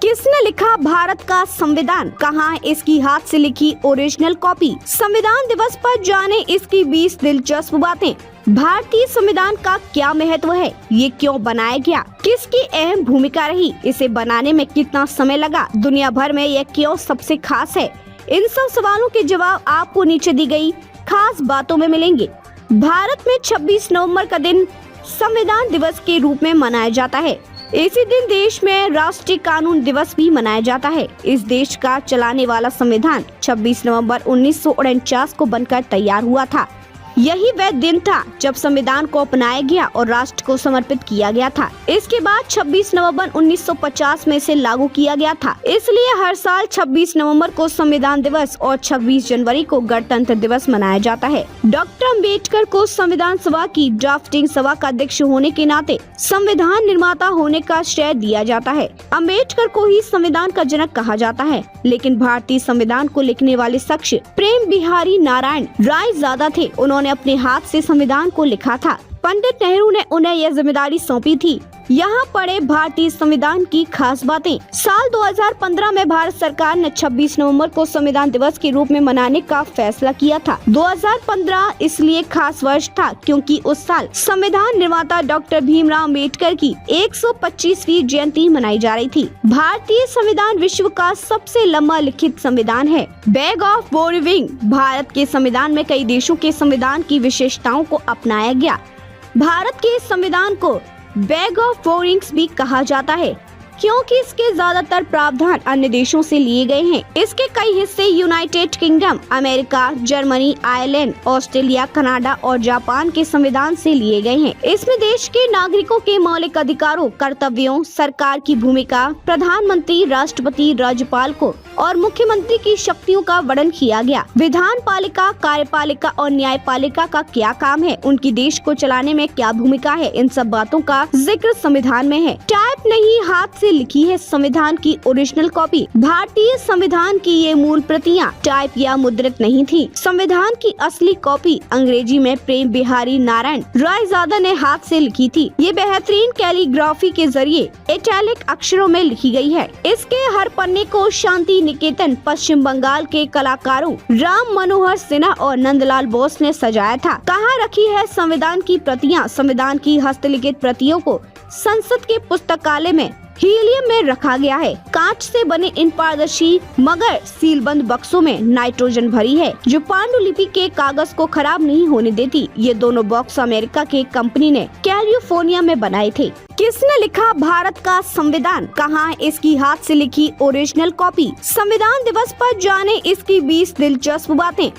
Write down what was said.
किसने लिखा भारत का संविधान, कहाँ इसकी हाथ से लिखी ओरिजिनल कॉपी। संविधान दिवस पर जाने इसकी 20 दिलचस्प बातें। भारतीय संविधान का क्या महत्व है, ये क्यों बनाया गया, किसकी अहम भूमिका रही, इसे बनाने में कितना समय लगा, दुनिया भर में यह क्यों सबसे खास है। इन सब सवालों के जवाब आपको नीचे दी गई खास बातों में मिलेंगे। भारत में 26 नवंबर का दिन संविधान दिवस के रूप में मनाया जाता है। इसी दिन देश में राष्ट्रीय कानून दिवस भी मनाया जाता है। इस देश का चलाने वाला संविधान 26 नवंबर 1949 को बनकर तैयार हुआ था। यही वह दिन था जब संविधान को अपनाया गया और राष्ट्र को समर्पित किया गया था। इसके बाद 26 नवंबर 1950 में इसे लागू किया गया था। इसलिए हर साल 26 नवंबर को संविधान दिवस और 26 जनवरी को गणतंत्र दिवस मनाया जाता है। डॉक्टर अम्बेडकर को संविधान सभा की ड्राफ्टिंग सभा का अध्यक्ष होने के नाते संविधान निर्माता होने का श्रेय दिया जाता है। अम्बेडकर को ही संविधान का जनक कहा जाता है, लेकिन भारतीय संविधान को लिखने वाले शख्स प्रेम बिहारी नारायण रायजादा थे। उन्होंने अपने हाथ से संविधान को लिखा था। पंडित नेहरू ने उन्हें यह जिम्मेदारी सौंपी थी। यहाँ पढ़े भारतीय संविधान की खास बातें। साल 2015 में भारत सरकार ने 26 नवंबर को संविधान दिवस के रूप में मनाने का फैसला किया था। 2015 इसलिए खास वर्ष था क्योंकि उस साल संविधान निर्माता डॉक्टर भीमराव अम्बेडकर की 125वीं जयंती मनाई जा रही थी। भारतीय संविधान विश्व का सबसे लंबा लिखित संविधान है। Bag of boring. भारत के संविधान में कई देशों के संविधान की विशेषताओं को अपनाया गया। भारत के संविधान को बैग ऑफ बोरिंग्स भी कहा जाता है क्योंकि इसके ज्यादातर प्रावधान अन्य देशों से लिए गए हैं। इसके कई हिस्से United kingdom, America, Germany, Ireland, Australia, Canada और जापान के संविधान से लिए गए हैं। इसमें देश के नागरिकों के मौलिक अधिकारों, कर्तव्यों, सरकार की भूमिका, प्रधानमंत्री, राष्ट्रपति, राज्यपाल को और मुख्यमंत्री की शक्तियों का वर्णन किया गया। विधान पालिका, कार्यपालिका और न्यायपालिका का क्या काम है, उनकी देश को चलाने में क्या भूमिका है, इन सब बातों का जिक्र संविधान में है। टाइप नहीं, हाथ से लिखी है संविधान की ओरिजिनल कॉपी। भारतीय संविधान की ये मूल प्रतियां टाइप या मुद्रित नहीं थी। संविधान की असली कॉपी अंग्रेजी में प्रेम बिहारी नारायण रायजादा ने हाथ से लिखी थी। ये बेहतरीन कैलीग्राफी के जरिए इटैलिक अक्षरों में लिखी गई है। इसके हर पन्ने को शांति निकेतन पश्चिम बंगाल के कलाकारों राम मनोहर सिन्हा और नंदलाल बोस ने सजाया था। कहाँ रखी है संविधान की प्रतियां? संविधान की हस्तलिखित प्रतियों को संसद के पुस्तकालय में हीलियम में रखा गया है। कांच से बने इन पारदर्शी मगर सीलबंद बक्सों में नाइट्रोजन भरी है जो पांडुलिपि के कागज को खराब नहीं होने देती। ये दोनों बॉक्स अमेरिका के कंपनी ने कैलिफोर्निया में बनाए थे। किसने लिखा भारत का संविधान, कहाँ इसकी हाथ से लिखी ओरिजिनल कॉपी। संविधान दिवस पर जाने इसकी 20 दिलचस्प बातें।